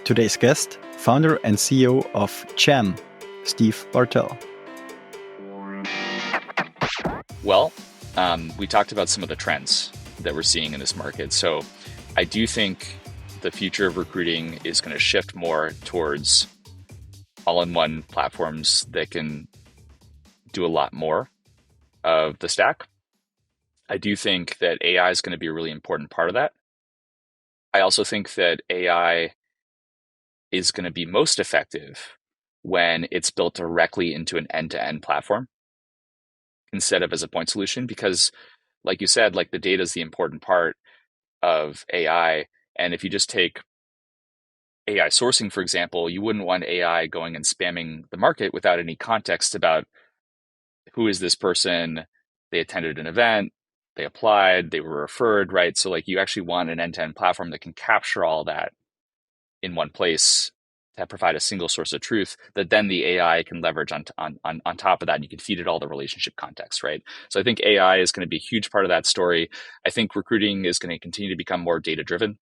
Today's guest, founder and CEO of Jam, Steve Bartel. Well, we talked about some of the trends that we're seeing in this market. So I do think the future of recruiting is going to shift more towards all-in-one platforms that can do a lot more of the stack. I do think that AI is going to be a really important part of that. I also think that AI is going to be most effective when it's built directly into an end-to-end platform instead of as a point solution, because like you said, like the data is the important part of AI. And if you just take AI sourcing, for example, you wouldn't want AI going and spamming the market without any context about who is this person, they attended an event, they applied, they were referred, right? So like you actually want an end-to-end platform that can capture all that in one place to provide a single source of truth that then the AI can leverage on top of that. And you can feed it all the relationship context, right? So I think AI is going to be a huge part of that story. I think recruiting is going to continue to become more data-driven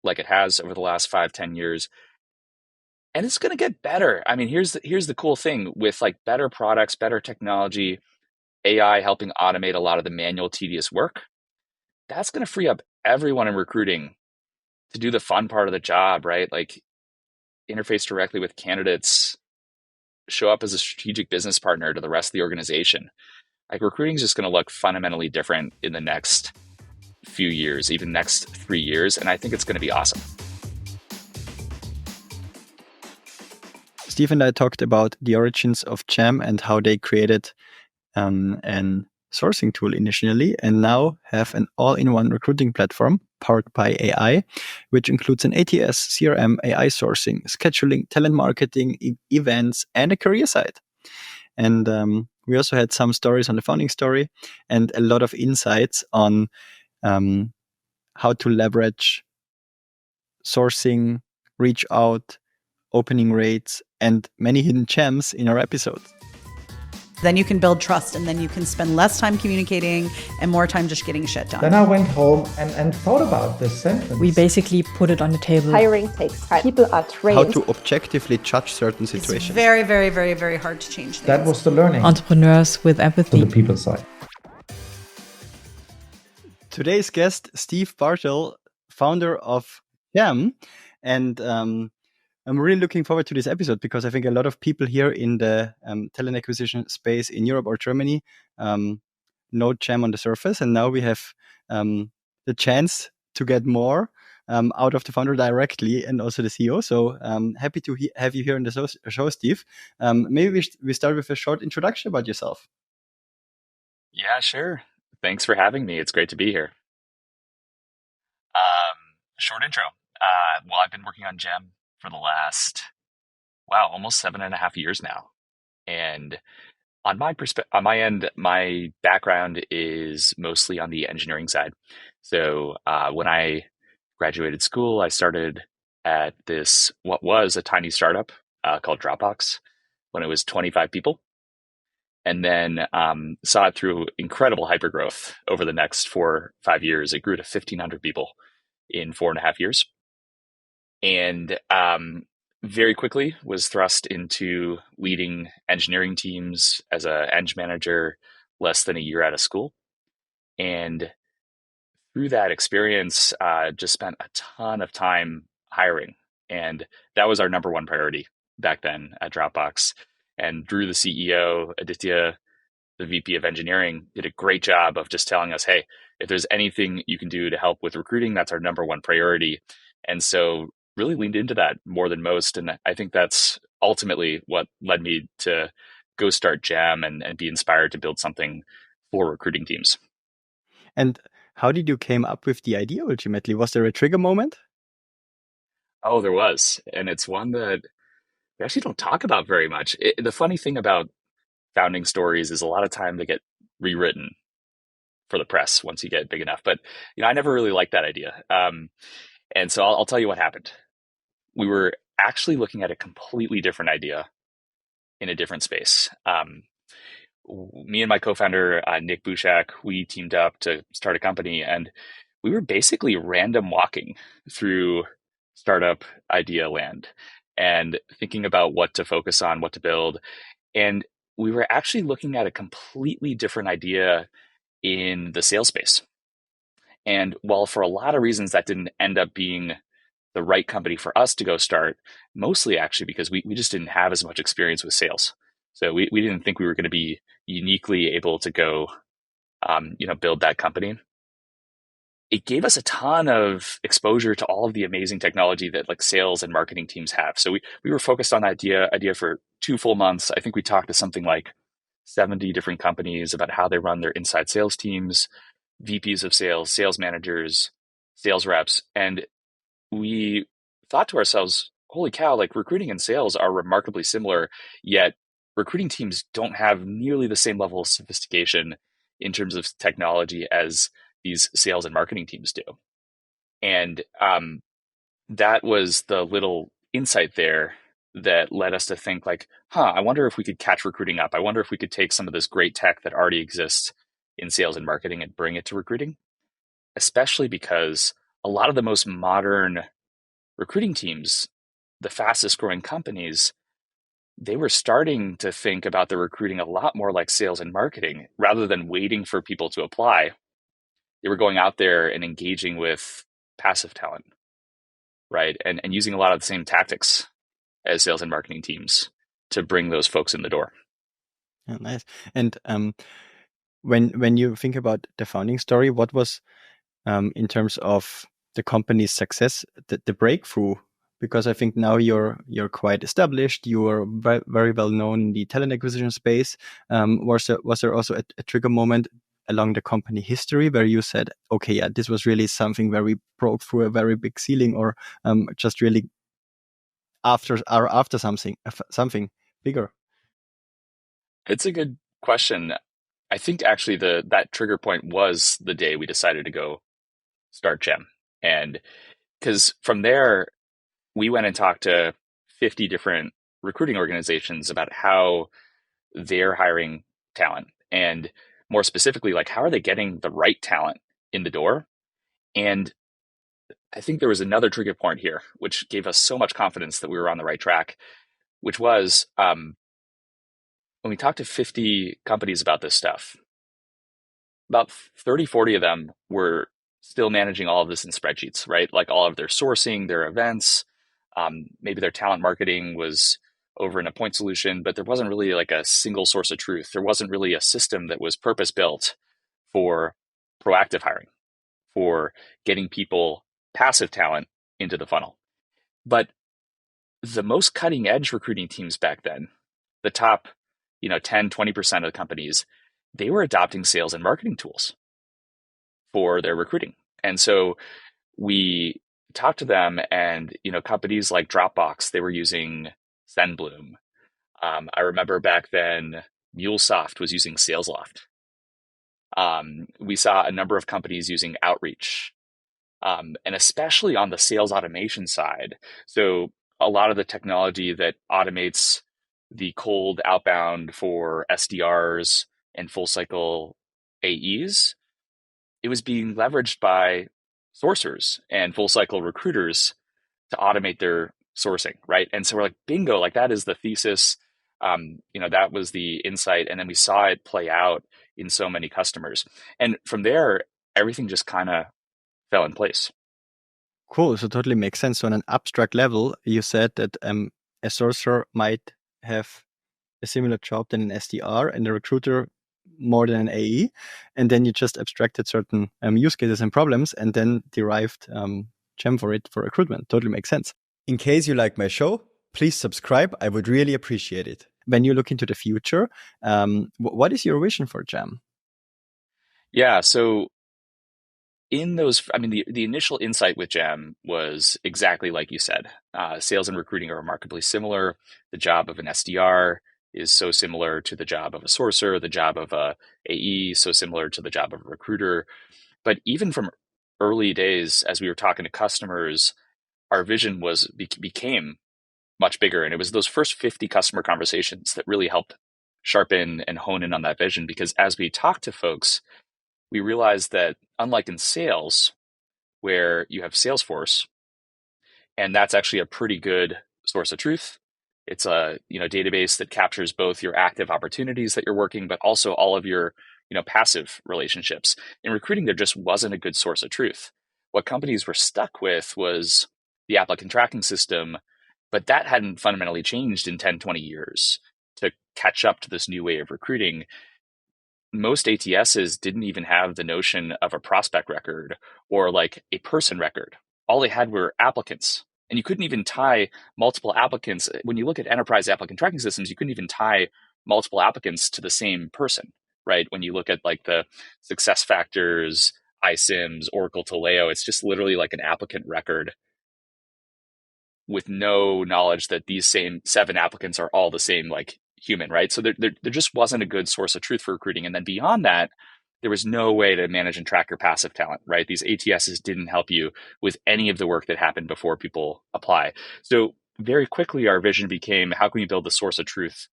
like it has over the last 5-10 years. And it's going to get better. I mean, here's the cool thing with like better products, better technology, AI helping automate a lot of the manual tedious work. That's going to free up everyone in recruiting to do the fun part of the job, right? Like interface directly with candidates, show up as a strategic business partner to the rest of the organization. Like recruiting is just going to look fundamentally different in the next few years, even next 3 years. And I think it's going to be awesome. Steve and I talked about the origins of Jam and how they created an sourcing tool initially and now have an all-in-one recruiting platform powered by AI, which includes an ATS, CRM, AI sourcing, scheduling, talent marketing, events, and a career site. And we also had some stories on the founding story and a lot of insights on how to leverage sourcing, reach out, opening rates, and many hidden gems in our episode. Then you can build trust and then you can spend less time communicating and more time just getting shit done. Then I went home and thought about this sentence. We basically put it on the table. Hiring takes time. People are trained. How to objectively judge certain situations. It's very, very, very, very hard to change things. That was the learning. Entrepreneurs with empathy. To the people side. Today's guest, Steve Bartel, founder of Jam. And I'm really looking forward to this episode because I think a lot of people here in the talent acquisition space in Europe or Germany know Jam on the surface. And now we have the chance to get more out of the founder directly and also the CEO. So happy to have you here on the show, Steve. Maybe we start with a short introduction about yourself. Yeah, sure. Thanks for having me. It's great to be here. Short intro. Well, I've been working on Jam for the last, almost 7.5 years now. And on my end, my background is mostly on the engineering side. So when I graduated school, I started at what was a tiny startup called Dropbox when it was 25 people. And then saw it through incredible hypergrowth over the next 4 or 5 years. It grew to 1,500 people in 4.5 years. And very quickly was thrust into leading engineering teams as an eng manager less than a year out of school. And through that experience, just spent a ton of time hiring. And that was our number one priority back then at Dropbox. And Drew, the CEO, Aditya, the VP of engineering, did a great job of just telling us, hey, if there's anything you can do to help with recruiting, that's our number one priority. And so really leaned into that more than most. And I think that's ultimately what led me to go start Jam and be inspired to build something for recruiting teams. And how did you came up with the idea ultimately? Was there a trigger moment? Oh, there was. And it's one that we actually don't talk about very much. The funny thing about founding stories is a lot of time they get rewritten for the press once you get big enough. But I never really liked that idea. And so I'll tell you what happened. We were actually looking at a completely different idea in a different space. Me and my co-founder, Nick Bushak, we teamed up to start a company, and we were basically random walking through startup idea land and thinking about what to focus on, what to build. And we were actually looking at a completely different idea in the sales space. And while for a lot of reasons that didn't end up being the right company for us to go start, mostly actually because we just didn't have as much experience with sales. So we didn't think we were going to be uniquely able to go, build that company. It gave us a ton of exposure to all of the amazing technology that like sales and marketing teams have. So we were focused on that idea for 2 full months. I think we talked to something like 70 different companies about how they run their inside sales teams, VPs of sales, sales managers, sales reps. And we thought to ourselves, holy cow, like recruiting and sales are remarkably similar, yet recruiting teams don't have nearly the same level of sophistication in terms of technology as these sales and marketing teams do. And that was the little insight there that led us to think like, I wonder if we could catch recruiting up. I wonder if we could take some of this great tech that already exists in sales and marketing and bring it to recruiting, especially because a lot of the most modern recruiting teams, the fastest growing companies, they were starting to think about their recruiting a lot more like sales and marketing rather than waiting for people to apply. They were going out there and engaging with passive talent, right? And using a lot of the same tactics as sales and marketing teams to bring those folks in the door. Yeah, nice. And when you think about the founding story, what was in terms of the company's success, the breakthrough? Because I think now you're quite established. You are very well known in the talent acquisition space. Was there also a trigger moment along the company history where you said, okay, yeah, this was really something where we broke through a very big ceiling, or just really after something bigger? It's a good question. I think actually that trigger point was the day we decided to go start Gem. And because from there, we went and talked to 50 different recruiting organizations about how they're hiring talent. And more specifically, like how are they getting the right talent in the door? And I think there was another trigger point here, which gave us so much confidence that we were on the right track, which was when we talked to 50 companies about this stuff, about 30, 40 of them were still managing all of this in spreadsheets, right? Like all of their sourcing, their events, maybe their talent marketing was over in a point solution, but there wasn't really like a single source of truth. There wasn't really a system that was purpose built for proactive hiring, for getting people, passive talent, into the funnel. But the most cutting edge recruiting teams back then, the top 10, 20% of the companies, they were adopting sales and marketing tools for their recruiting. And so we talked to them, and companies like Dropbox, they were using SendBloom. I remember back then MuleSoft was using SalesLoft. We saw a number of companies using Outreach, and especially on the sales automation side. So a lot of the technology that automates the cold outbound for SDRs and full cycle AEs, it was being leveraged by sourcers and full cycle recruiters to automate their sourcing, right? And so we're like, bingo, like that is the thesis. That was the insight. And then we saw it play out in so many customers. And from there, everything just kind of fell in place. Cool. So totally makes sense. So on an abstract level, you said that a sourcer might have a similar job than an SDR and a recruiter more than an AE. And then you just abstracted certain use cases and problems and then derived Gem for recruitment. Totally makes sense. In case you like my show, please subscribe. I would really appreciate it. When you look into the future, what is your vision for Gem? Yeah. So in those, the initial insight with Gem was exactly like you said. Sales and recruiting are remarkably similar. The job of an SDR is so similar to the job of a sourcer, the job of a AE, so similar to the job of a recruiter. But even from early days, as we were talking to customers, our vision became much bigger. And it was those first 50 customer conversations that really helped sharpen and hone in on that vision. Because as we talked to folks, we realized that unlike in sales, where you have Salesforce, And that's actually a pretty good source of truth. It's a database that captures both your active opportunities that you're working, but also all of your passive relationships. In recruiting, there just wasn't a good source of truth. What companies were stuck with was the applicant tracking system, but that hadn't fundamentally changed in 10, 20 years to catch up to this new way of recruiting. Most ATSs didn't even have the notion of a prospect record or like a person record. All they had were applicants. And you couldn't even tie multiple applicants. When you look at enterprise applicant tracking systems, you couldn't even tie multiple applicants to the same person, right? When you look at like the success factors, iSIMS, Oracle Taleo, it's just literally like an applicant record with no knowledge that these same 7 applicants are all the same like human, right? So there just wasn't a good source of truth for recruiting. And then beyond that, there was no way to manage and track your passive talent, right? These ATSs didn't help you with any of the work that happened before people apply. So very quickly, our vision became, how can we build the source of truth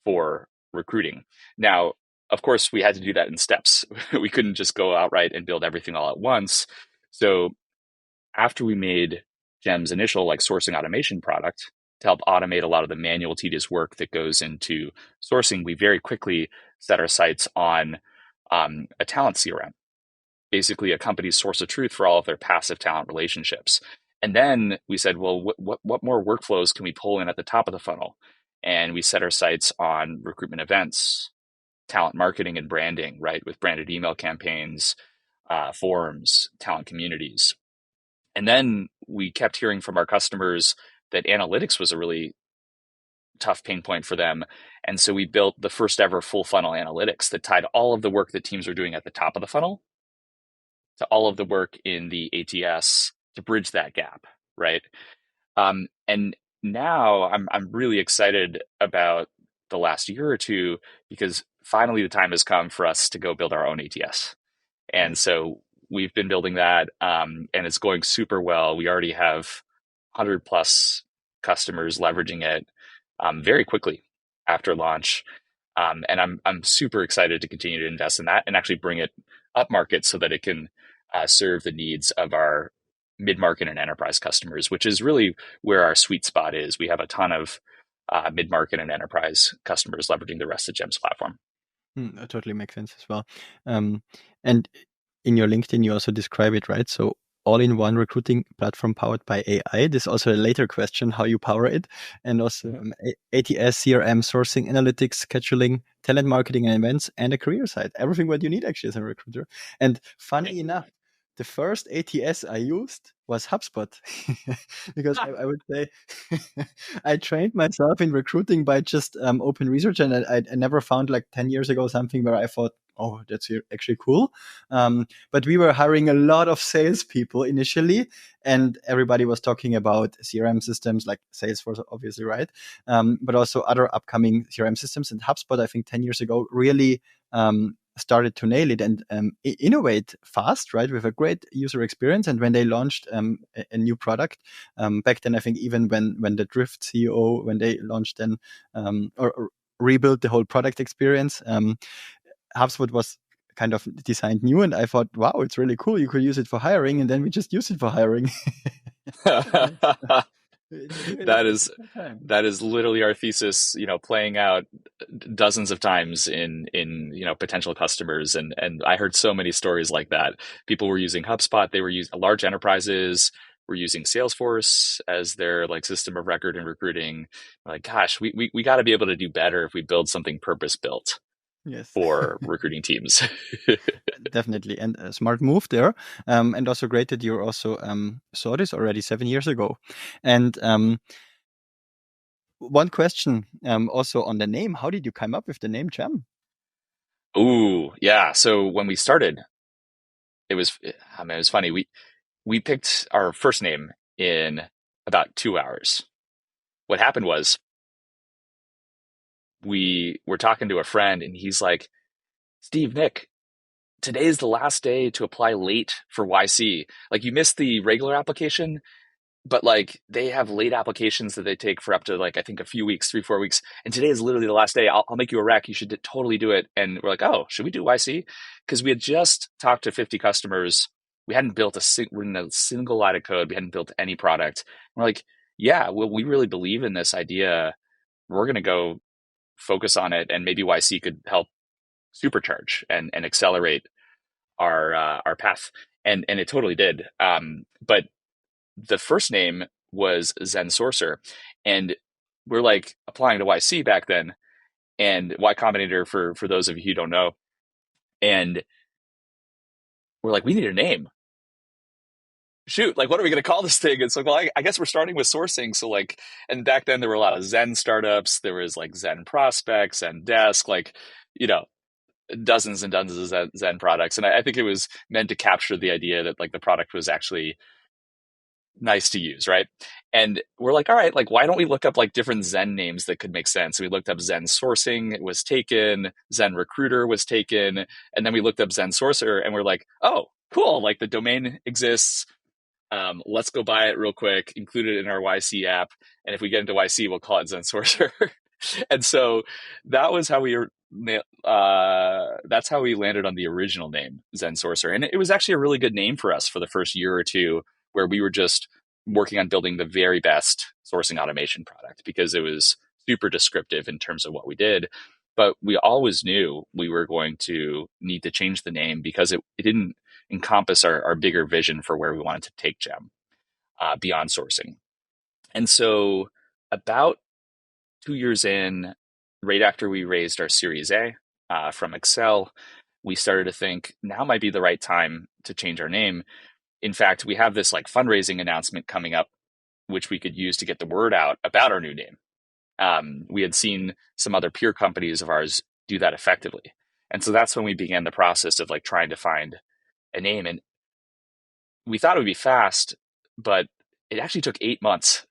for recruiting? Now, of course, we had to do that in steps. We couldn't just go outright and build everything all at once. So after we made GEM's initial like sourcing automation product to help automate a lot of the manual tedious work that goes into sourcing, we very quickly set our sights on a talent CRM, basically a company's source of truth for all of their passive talent relationships. And then we said, well, what more workflows can we pull in at the top of the funnel? And we set our sights on recruitment events, talent marketing and branding, right? With branded email campaigns, forums, talent communities. And then we kept hearing from our customers that analytics was a really tough pain point for them. And so we built the first ever full funnel analytics that tied all of the work that teams were doing at the top of the funnel to all of the work in the ATS to bridge that gap, right? And now I'm really excited about the last year or two because finally the time has come for us to go build our own ATS. And so we've been building that, and it's going super well. We already have 100 plus customers leveraging it very quickly after launch. And I'm super excited to continue to invest in that and actually bring it up market so that it can serve the needs of our mid-market and enterprise customers, which is really where our sweet spot is. We have a ton of mid-market and enterprise customers leveraging the rest of GEM's platform. That totally makes sense as well. And in your LinkedIn, you also describe it, right? So all-in-one recruiting platform powered by AI. This is also a later question, how you power it. And also ATS, CRM, sourcing, analytics, scheduling, talent marketing and events, and a career site. Everything what you need actually as a recruiter. And funny enough, the first ATS I used was HubSpot because I would say I trained myself in recruiting by just open research, and I never found like 10 years ago something where I thought, oh, that's actually cool. But we were hiring a lot of salespeople initially, and everybody was talking about CRM systems like Salesforce, obviously, right? But also other upcoming CRM systems. And HubSpot, I think 10 years ago, really started to nail it and innovate fast, right? With a great user experience. And when they launched a new product, back then, I think even when the Drift CEO, when they launched then or rebuilt the whole product experience, HubSpot was kind of designed new, and I thought, wow, it's really cool. You could use it for hiring, and then we just use it for hiring. That is literally our thesis, playing out dozens of times in potential customers, and I heard so many stories like that. People were using HubSpot. They were using large enterprises. Were using Salesforce as their like system of record in recruiting. Like, gosh, we got to be able to do better if we build something purpose built. Yes. For recruiting teams. Definitely. And a smart move there. And also great that you also saw this already 7 years ago. And one question also on the name. How did you come up with the name GEM? Ooh, yeah. So when we started, it was funny. We picked our first name in about 2 hours. What happened was, we were talking to a friend and he's like, Steve, Nick, today is the last day to apply late for YC. Like, you missed the regular application, but like they have late applications that they take for up to like, I think a few weeks, 3-4 weeks. And today is literally the last day. I'll make you a rec. You should totally do it. And we're like, oh, should we do YC? Because we had just talked to 50 customers We hadn't built written a single line of code. We hadn't built any product. We're like, yeah, well, we really believe in this idea. We're going to go focus on it, and maybe YC could help supercharge and accelerate our path. And it totally did. But the first name was Zen Sorcerer, and we're like applying to YC back then, and Y Combinator for those of you who don't know. And we're like, we need a name. Shoot, like, what are we going to call this thing? It's like, well, I guess we're starting with sourcing. So like, and back then there were a lot of Zen startups. There was like Zen Prospects, Zen Desk, like, dozens and dozens of Zen products. And I think it was meant to capture the idea that like the product was actually nice to use, right? And we're like, all right, like, why don't we look up like different Zen names that could make sense? So we looked up Zen Sourcing, it was taken, Zen Recruiter was taken, and then we looked up Zen Sorcerer, and we're like, oh, cool, like the domain exists. Let's go buy it real quick, include it in our YC app, and if we get into YC, we'll call it Zen Sorcerer. And so that was how that's how we landed on the original name, Zen Sorcerer. And it was actually a really good name for us for the first year or two, where we were just working on building the very best sourcing automation product, because it was super descriptive in terms of what we did. But we always knew we were going to need to change the name because it didn't encompass our bigger vision for where we wanted to take Gem beyond sourcing. And so about 2 years in, right after we raised our Series A from Excel, we started to think now might be the right time to change our name. In fact, we have this like fundraising announcement coming up, which we could use to get the word out about our new name. We had seen some other peer companies of ours do that effectively. And so that's when we began the process of like trying to find a name. And we thought it would be fast, but it actually took 8 months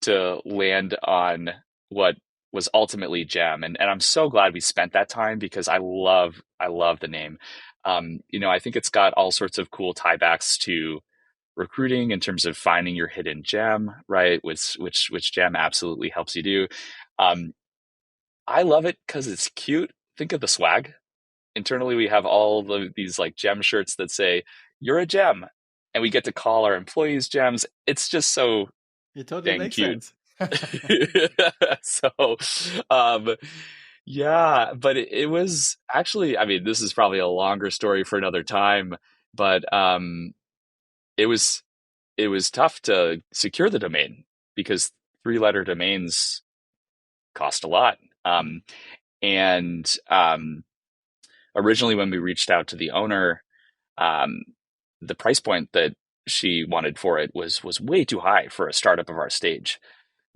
to land on what was ultimately Gem. And I'm so glad we spent that time, because I love the name. I think it's got all sorts of cool tiebacks to recruiting in terms of finding your hidden gem, right? Which Gem absolutely helps you do. I love it because it's cute. Think of the swag. Internally, we have all these like Gem shirts that say, "You're a Gem," and we get to call our employees Gems. It's just so It totally makes cute. sense. So, yeah, but it was actually, I mean, this is probably a longer story for another time, but it was tough to secure the domain because 3-letter domains cost a lot. Originally when we reached out to the owner, the price point that she wanted for it was way too high for a startup of our stage.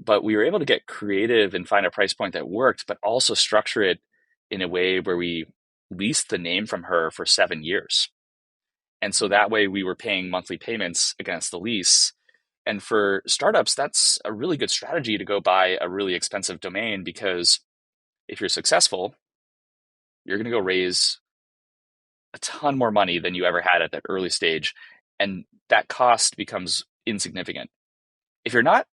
But we were able to get creative and find a price point that worked, but also structure it in a way where we leased the name from her for 7 years. And so that way we were paying monthly payments against the lease. And for startups, that's a really good strategy to go buy a really expensive domain, because if you're successful, you're going to go raise a ton more money than you ever had at that early stage. And that cost becomes insignificant. If you're not,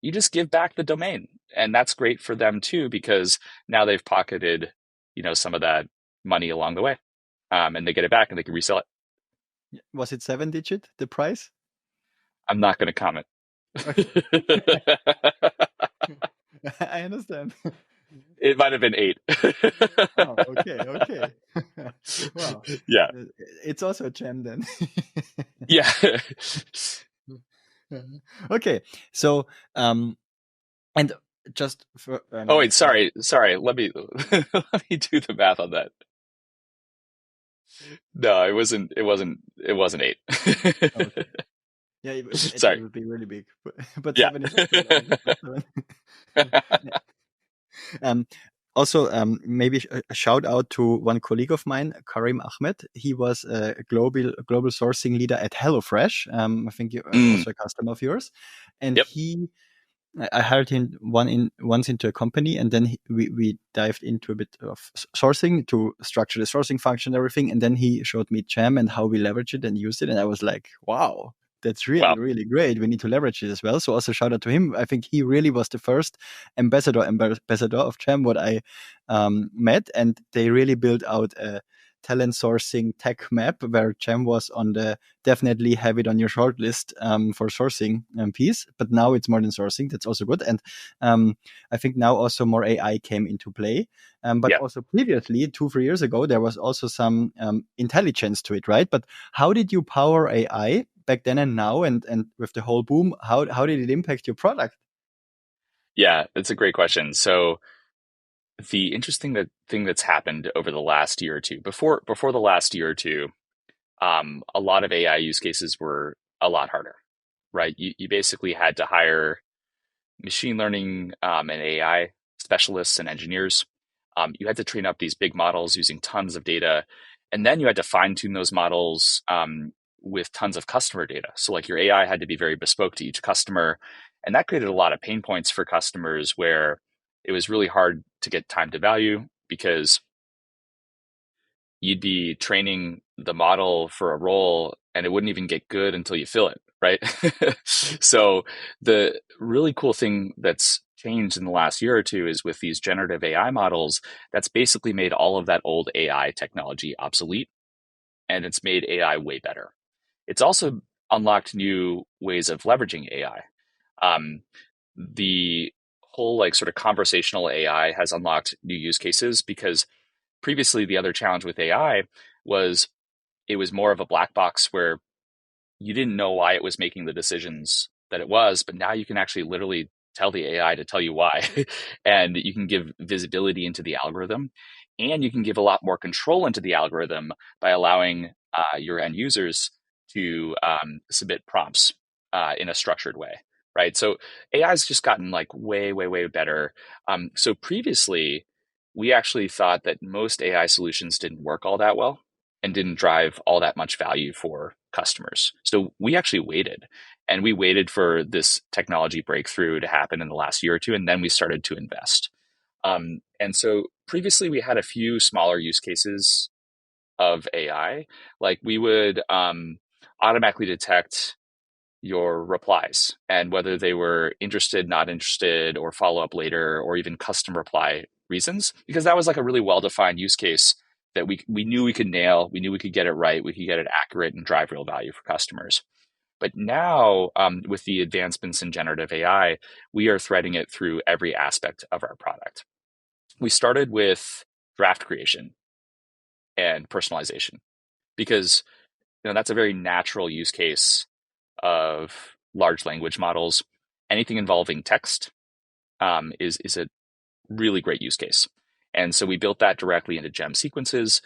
you just give back the domain. And that's great for them too, because now they've pocketed, some of that money along the way. And they get it back and they can resell it. Was it 7-digit, the price? I'm not going to comment. Okay. I understand. It might have been 8. Oh, okay. Wow. Yeah. It's also a gem then. Yeah. Okay. So, and just for. Oh wait, sorry. Let me do the math on that. No, it wasn't 8. Okay. Yeah, it would be really big, but yeah. 7 is also, maybe a shout out to one colleague of mine, Karim Ahmed. He was a global sourcing leader at HelloFresh. I think you're also a customer of yours, and I hired him once into a company, and then we dived into a bit of sourcing to structure the sourcing function, and everything. And then he showed me Gem and how we leverage it and use it. And I was like, wow, that's really, really great. We need to leverage it as well. So also shout out to him. I think he really was the first ambassador of Gem what I met. And they really built out a talent sourcing tech map where Gem was on the definitely have it on your short list for sourcing piece. But now it's more than sourcing. That's also good. And I think now also more AI came into play. But also previously, 2-3 years ago, there was also some intelligence to it, right? But how did you power AI back then and now, and with the whole boom, how did it impact your product? Yeah, that's a great question. So the interesting thing that's happened over the last year or two, before the last year or two, a lot of AI use cases were a lot harder, right? You basically had to hire machine learning and AI specialists and engineers. You had to train up these big models using tons of data, and then you had to fine tune those models with tons of customer data. So like your AI had to be very bespoke to each customer, and that created a lot of pain points for customers where it was really hard to get time to value because you'd be training the model for a role and it wouldn't even get good until you fill it, right? So the really cool thing that's changed in the last year or two is with these generative AI models, that's basically made all of that old AI technology obsolete, and it's made AI way better. It's also unlocked new ways of leveraging AI. The whole like sort of conversational AI has unlocked new use cases because previously the other challenge with AI was it was more of a black box where you didn't know why it was making the decisions that it was, but now you can actually literally tell the AI to tell you why. And you can give visibility into the algorithm, and you can give a lot more control into the algorithm by allowing your end users to submit prompts in a structured way, right? So AI has just gotten like way, way, way better. So previously, we actually thought that most AI solutions didn't work all that well and didn't drive all that much value for customers. So we actually waited, and we waited for this technology breakthrough to happen in the last year or two, and then we started to invest. And so previously we had a few smaller use cases of AI, like we would automatically detect your replies and whether they were interested, not interested, or follow up later, or even custom reply reasons, because that was like a really well-defined use case that we knew we could nail, we knew we could get it right, we could get it accurate and drive real value for customers. But now, with the advancements in generative AI, we are threading it through every aspect of our product. We started with draft creation and personalization because that's a very natural use case of large language models. Anything involving text is a really great use case. And so we built that directly into gem sequences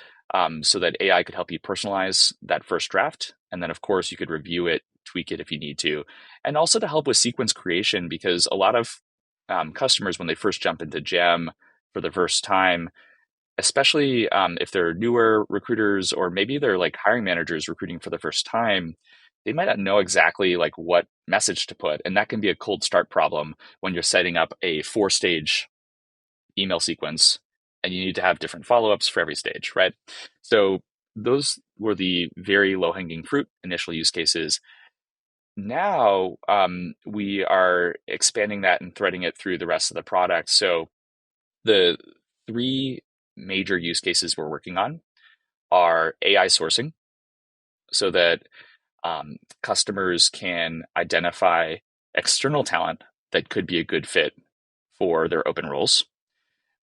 so that AI could help you personalize that first draft. And then, of course, you could review it, tweak it if you need to. And also to help with sequence creation, because a lot of customers, when they first jump into gem for the first time, especially if they're newer recruiters or maybe they're like hiring managers recruiting for the first time, they might not know exactly like what message to put. And that can be a cold start problem when you're setting up a 4-stage email sequence and you need to have different follow-ups for every stage, right? So those were the very low-hanging fruit initial use cases. Now we are expanding that and threading it through the rest of the product. So the 3 major use cases we're working on are AI sourcing, so that customers can identify external talent that could be a good fit for their open roles.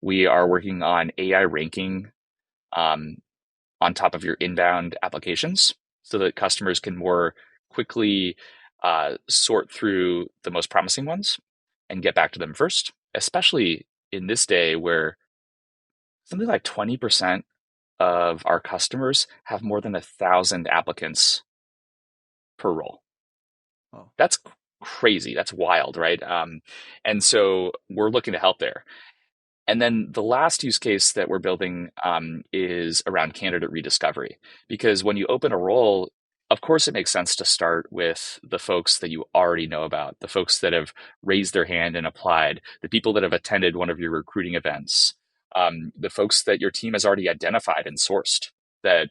We are working on AI ranking on top of your inbound applications so that customers can more quickly sort through the most promising ones and get back to them first, especially in this day where something like 20% of our customers have more than 1,000 applicants per role. Oh. That's crazy. That's wild, right? And so we're looking to help there. And then the last use case that we're building is around candidate rediscovery. Because when you open a role, of course, it makes sense to start with the folks that you already know about, the folks that have raised their hand and applied, the people that have attended one of your recruiting events, the folks that your team has already identified and sourced that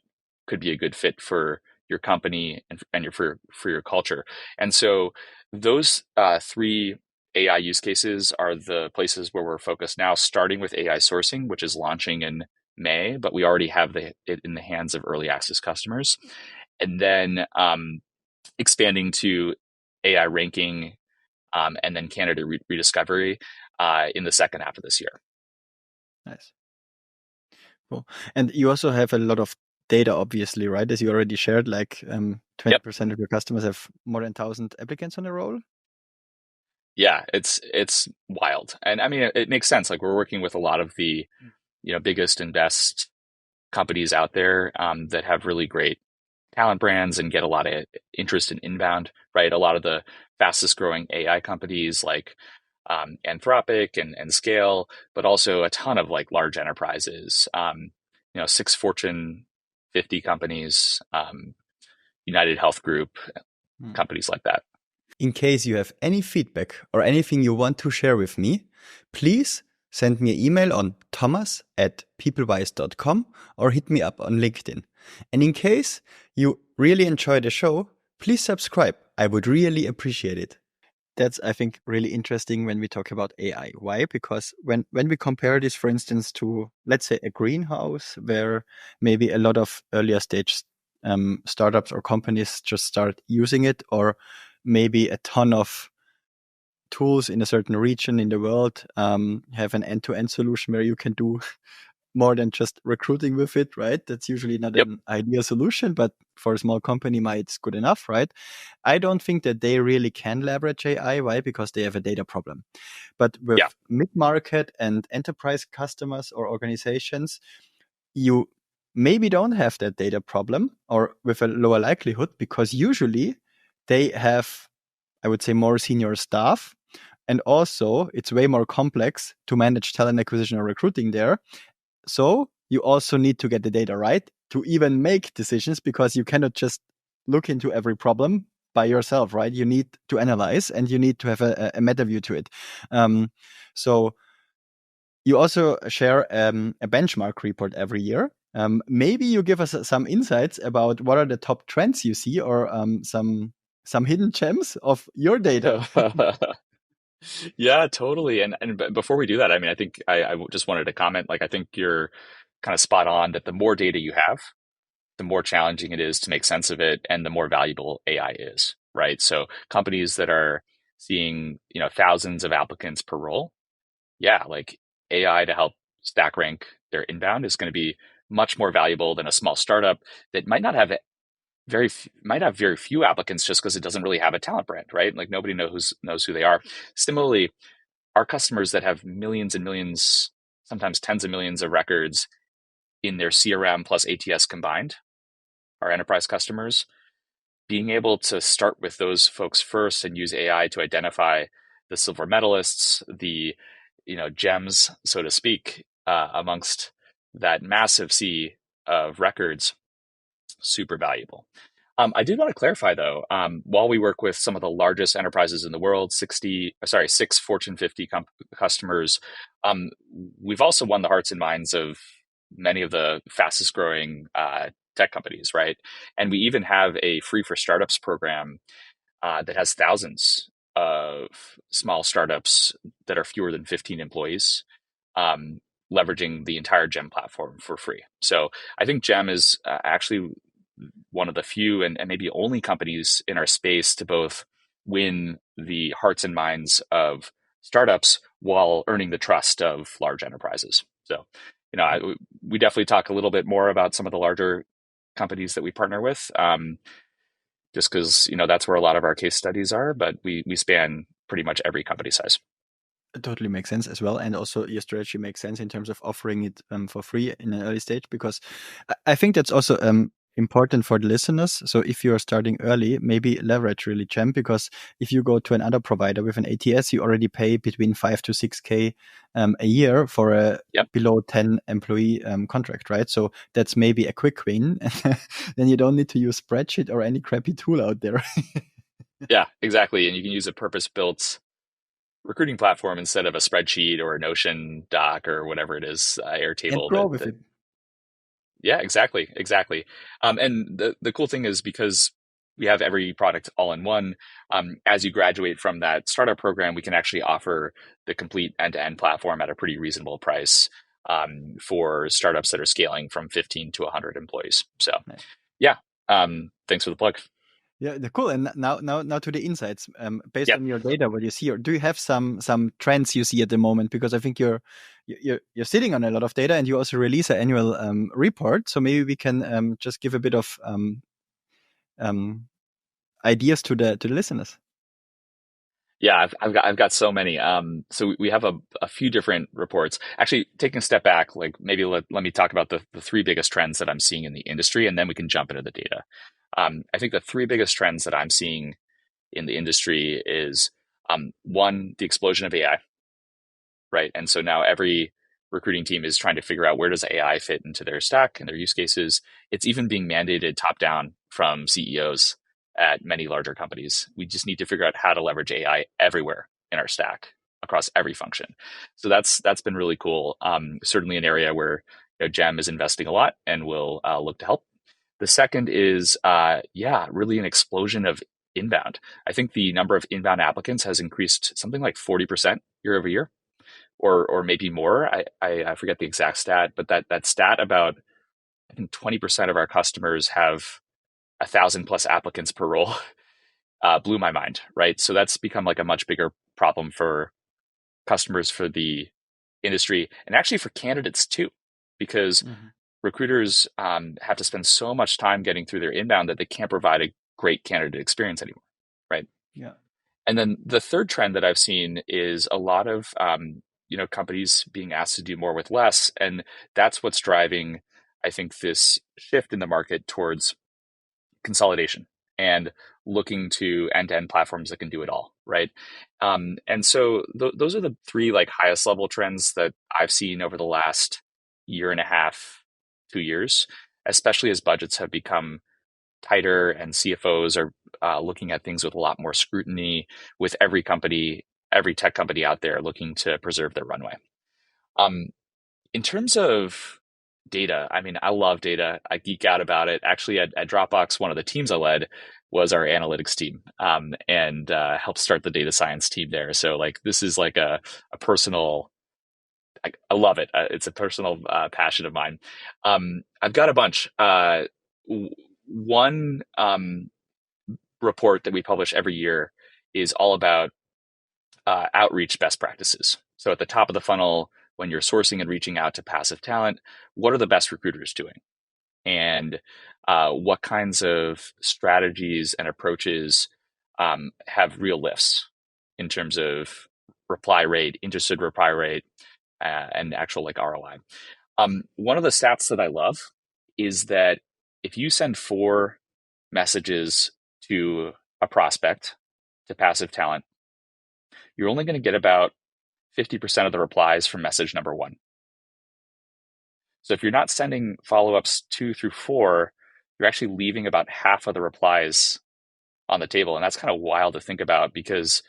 could be a good fit for your company and for your culture. And so those 3 AI use cases are the places where we're focused now, starting with AI sourcing, which is launching in May, but we already have it in the hands of early access customers. And then expanding to AI ranking and then candidate rediscovery in the second half of this year. Nice. Cool. And you also have a lot of data, obviously, right? As you already shared, like 20% of your customers have more than 1,000 applicants on a roll. Yeah, it's wild. And I mean, it makes sense. Like we're working with a lot of the, biggest and best companies out there that have really great talent brands and get a lot of interest in inbound, right? A lot of the fastest growing AI companies like Anthropic and Scale, but also a ton of like large enterprises, 6 Fortune 50 companies, United Health Group, companies like that. In case you have any feedback or anything you want to share with me, please send me an email on thomas@peoplewise.com or hit me up on LinkedIn. And in case you really enjoy the show, please subscribe. I would really appreciate it. That's, I think, really interesting when we talk about AI. Why? Because when we compare this, for instance, to, let's say, a greenhouse where maybe a lot of earlier stage startups or companies just start using it, or maybe a ton of tools in a certain region in the world have an end-to-end solution where you can do more than just recruiting with it, right? That's usually not an ideal solution, but for a small company, it's good enough, right? I don't think that they really can leverage AI. Why? Because they have a data problem. But with mid-market and enterprise customers or organizations, you maybe don't have that data problem, or with a lower likelihood, because usually they have, I would say, more senior staff. And also, it's way more complex to manage talent acquisition or recruiting there. So you also need to get the data right to even make decisions, because you cannot just look into every problem by yourself, right? You need to analyze and you need to have a meta view to it. So you also share a benchmark report every year. Maybe you give us some insights about what are the top trends you see, or some hidden gems of your data. Yeah, totally. And before we do that, I mean, I think I just wanted to comment, like, I think you're kind of spot on that the more data you have, the more challenging it is to make sense of it and the more valuable AI is, right? So companies that are seeing, thousands of applicants per role, like AI to help stack rank their inbound is going to be much more valuable than a small startup that might have very few applicants just because it doesn't really have a talent brand, right? Like nobody knows who they are. Similarly, our customers that have millions and millions, sometimes tens of millions of records in their CRM plus ATS combined, our enterprise customers, being able to start with those folks first and use AI to identify the silver medalists, the gems, so to speak, amongst that massive sea of records, super valuable. I did want to clarify, though, while we work with some of the largest enterprises in the world, 6 Fortune 50 customers, we've also won the hearts and minds of many of the fastest growing tech companies, right? And we even have a free for startups program that has thousands of small startups that are fewer than 15 employees, leveraging the entire GEM platform for free. So I think GEM is actually one of the few and maybe only companies in our space to both win the hearts and minds of startups while earning the trust of large enterprises. So, we definitely talk a little bit more about some of the larger companies that we partner with, just because, that's where a lot of our case studies are, but we span pretty much every company size. It totally makes sense as well. And also your strategy makes sense in terms of offering it for free in an early stage, because I think that's also important for the listeners. So if you're starting early, maybe leverage really GEM, because if you go to another provider with an ATS, you already pay between 5 to 6K a year for a below 10 employee contract, right? So that's maybe a quick win. Then you don't need to use spreadsheet or any crappy tool out there. Yeah, exactly. And you can use a purpose-built recruiting platform instead of a spreadsheet or a Notion doc or whatever it is, Airtable. And grow with it. Yeah, exactly. And the cool thing is, because we have every product all in one, as you graduate from that startup program, we can actually offer the complete end-to-end platform at a pretty reasonable price. for startups that are scaling from 15 to 100 employees. So, Nice. yeah, thanks for the plug. Yeah, cool. And now to the insights. Based Yep. on your data, what you see, or do you have some trends you see at the moment? Because I think you're sitting on a lot of data, and you also release an annual report. So maybe we can just give a bit of ideas to the listeners. Yeah, I've got so many. So we have a few different reports. Actually, taking a step back, like maybe let me talk about the three biggest trends that I'm seeing in the industry, and then we can jump into the data. I think the three biggest trends that I'm seeing in the industry is one, the explosion of AI, right? And so now every recruiting team is trying to figure out where does AI fit into their stack and their use cases. It's even being mandated top down from CEOs at many larger companies. We just need to figure out how to leverage AI everywhere in our stack across every function. So that's been really cool. Certainly an area where Gem is investing a lot and will look to help. The second is, really an explosion of inbound. I think the number of inbound applicants has increased something like 40% year over year, or maybe more. I forget the exact stat, but that stat about, I think 20% of our customers have 1,000 plus applicants per role blew my mind, right? So that's become like a much bigger problem for customers, for the industry, and actually for candidates too, because recruiters have to spend so much time getting through their inbound that they can't provide a great candidate experience anymore, right? Yeah. And then the third trend that I've seen is a lot of companies being asked to do more with less, and that's what's driving, I think, this shift in the market towards consolidation and looking to end-to-end platforms that can do it all, right? And so those are the three like highest level trends that I've seen over the last year and a half, 2 years, especially as budgets have become tighter and CFOs are looking at things with a lot more scrutiny, with every company, every tech company out there looking to preserve their runway. In terms of data, I mean, I love data. I geek out about it. Actually, at Dropbox, one of the teams I led was our analytics team, and helped start the data science team there. So like, this is like a personal, I love it. It's a personal passion of mine. I've got a bunch. One report that we publish every year is all about outreach best practices. So at the top of the funnel, when you're sourcing and reaching out to passive talent, what are the best recruiters doing? And what kinds of strategies and approaches have real lifts in terms of reply rate, interested reply rate, and actual like ROI. One of the stats that I love is that if you send 4 messages to a prospect, to passive talent, you're only going to get about 50% of the replies from message number 1. So if you're not sending follow-ups 2 through 4, you're actually leaving about half of the replies on the table. And that's kind of wild to think about, because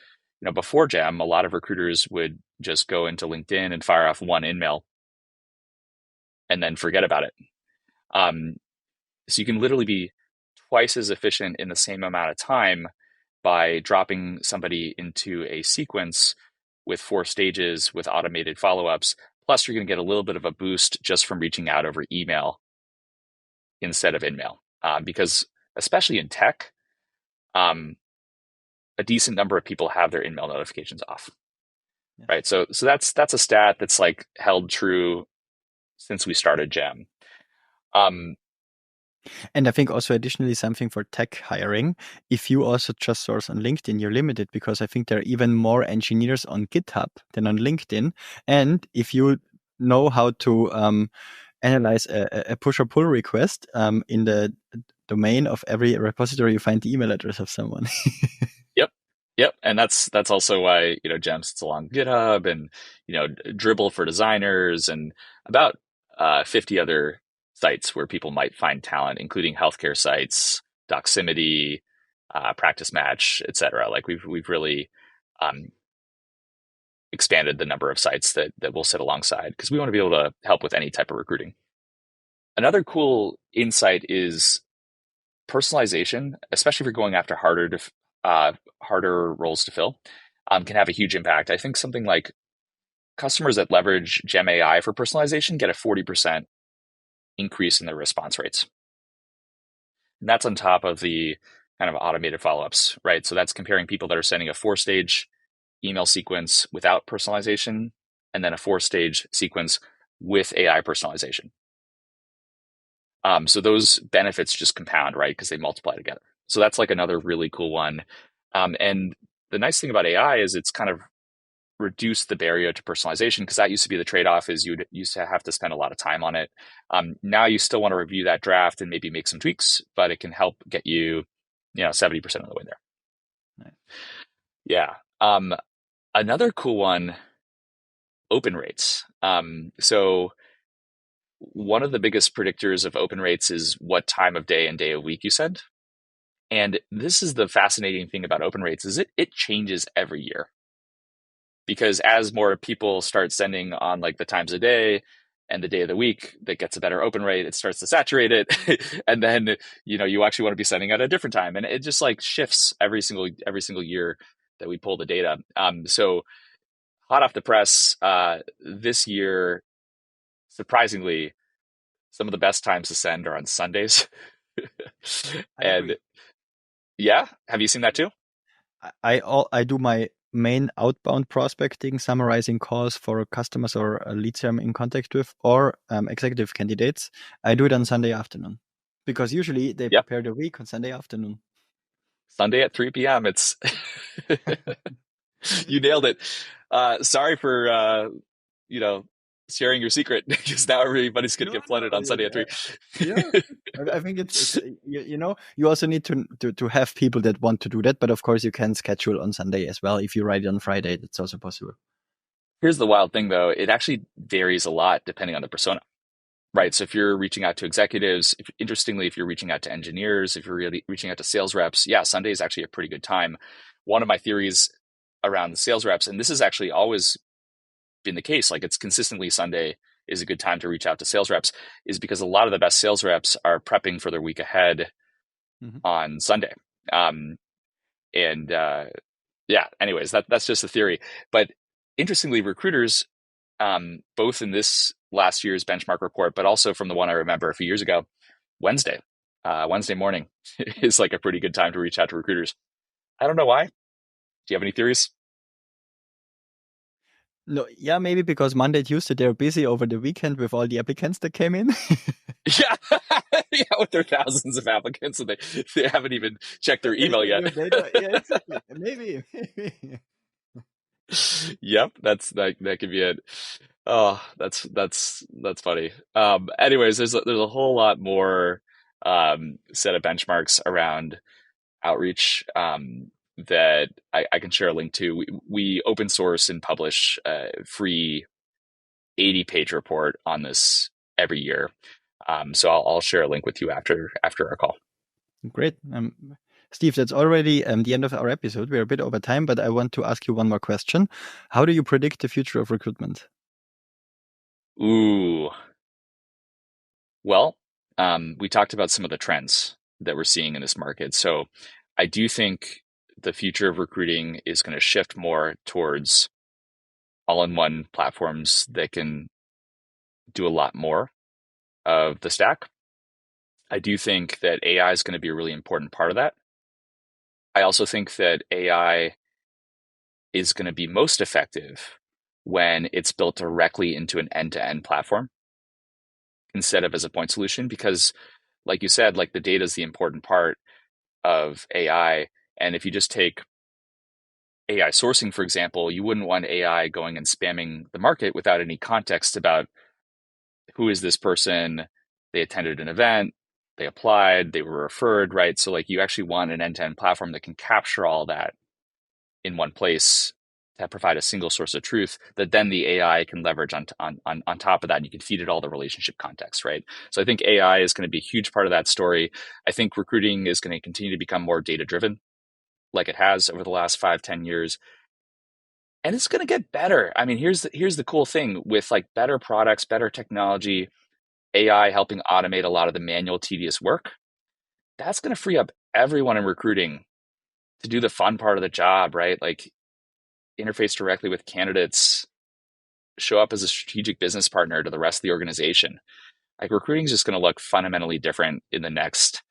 before Gem, a lot of recruiters would just go into LinkedIn and fire off 1 InMail and then forget about it. So you can literally be twice as efficient in the same amount of time by dropping somebody into a sequence with 4 stages with automated follow-ups. Plus, you're going to get a little bit of a boost just from reaching out over email instead of InMail, because especially in tech, a decent number of people have their InMail notifications off, right? So that's a stat that's like held true since we started Gem. And I think also additionally something for tech hiring, if you also just source on LinkedIn, you're limited, because I think there are even more engineers on GitHub than on LinkedIn. And if you know how to analyze a push or pull request in the domain of every repository, you find the email address of someone. Yep. And that's also why, Gem sits along GitHub and, Dribble for designers and about 50 other sites where people might find talent, including healthcare sites, Doximity, Practice Match, et cetera. Like we've really expanded the number of sites that we'll sit alongside, because we want to be able to help with any type of recruiting. Another cool insight is personalization, especially if you're going after harder roles to fill, can have a huge impact. I think something like customers that leverage Gem AI for personalization get a 40% increase in their response rates. And that's on top of the kind of automated follow-ups, right? So that's comparing people that are sending a 4-stage email sequence without personalization and then a 4-stage sequence with AI personalization. So those benefits just compound, right? Because they multiply together. So that's like another really cool one. And the nice thing about AI is it's kind of reduced the barrier to personalization, because that used to be the trade-off, is you used to have to spend a lot of time on it. Now you still want to review that draft and maybe make some tweaks, but it can help get you, 70% of the way there. Nice. Yeah. Another cool one, open rates. So one of the biggest predictors of open rates is what time of day and day of week you send. And this is the fascinating thing about open rates, is it changes every year. Because as more people start sending on like the times of day and the day of the week that gets a better open rate, it starts to saturate it. And then, you actually want to be sending at a different time. And it just like shifts every single year that we pull the data. So hot off the press, this year, surprisingly, some of the best times to send are on Sundays. I And agree. yeah, have you seen that too? I do my main outbound prospecting, summarizing calls for customers or leads I'm in contact with, or executive candidates. I do it on Sunday afternoon, because usually they Yep. prepare the week on Sunday afternoon. Sunday at 3 p.m. It's you nailed it. Sorry for sharing your secret, because now everybody's gonna get flooded on Sunday at 3. Yeah. I think it's you also need to have people that want to do that, but of course you can schedule on Sunday as well. If you write it on Friday, that's also possible. Here's the wild thing though, it actually varies a lot depending on the persona. Right. So if you're reaching out to executives, interestingly, if you're reaching out to engineers, if you're really reaching out to sales reps, yeah, Sunday is actually a pretty good time. One of my theories around the sales reps, and this has actually always been the case, like it's consistently Sunday is a good time to reach out to sales reps, is because a lot of the best sales reps are prepping for their week ahead on Sunday. Anyways, that's just a theory. But interestingly, recruiters, both in this last year's benchmark report, but also from the one I remember a few years ago, Wednesday morning is like a pretty good time to reach out to recruiters. I don't know why. Do you have any theories? No, yeah, maybe because Monday, Tuesday, they're busy over the weekend with all the applicants that came in. Yeah, yeah, with their thousands of applicants, and they haven't even checked their email yet. Yeah, exactly. Maybe. Yep, that could be it. Oh, that's funny. Anyways, there's a whole lot more set of benchmarks around outreach that I can share a link to. We open source and publish a free 80-page report on this every year. So I'll share a link with you after our call. Great. Steve, that's already the end of our episode. We're a bit over time, but I want to ask you one more question. How do you predict the future of recruitment? Ooh. Well, we talked about some of the trends that we're seeing in this market. So I do think the future of recruiting is going to shift more towards all-in-one platforms that can do a lot more of the stack. I do think that AI is going to be a really important part of that. I also think that AI is going to be most effective when it's built directly into an end-to-end platform instead of as a point solution, because like you said, like the data is the important part of AI. And if you just take AI sourcing, for example, you wouldn't want AI going and spamming the market without any context about who is this person, they attended an event, they applied, they were referred, right? So like you actually want an end-to-end platform that can capture all that in one place to provide a single source of truth that then the AI can leverage on top of that. And you can feed it all the relationship context, right? So I think AI is going to be a huge part of that story. I think recruiting is going to continue to become more data-driven, like it has over the last 5-10 years. And it's going to get better. I mean, here's the cool thing with like better products, better technology, AI helping automate a lot of the manual, tedious work. That's going to free up everyone in recruiting to do the fun part of the job, right? Like interface directly with candidates, show up as a strategic business partner to the rest of the organization. Like recruiting is just going to look fundamentally different in the next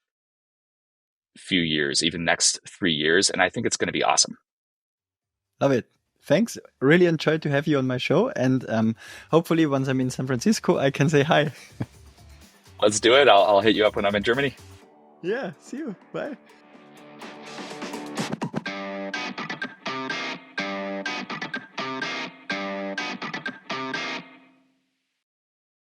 few years, even next 3 years. And I think it's going to be awesome. Love it. Thanks. Really enjoyed to have you on my show. And hopefully once I'm in San Francisco, I can say hi. Let's do it. I'll hit you up when I'm in Germany. Yeah. See you. Bye.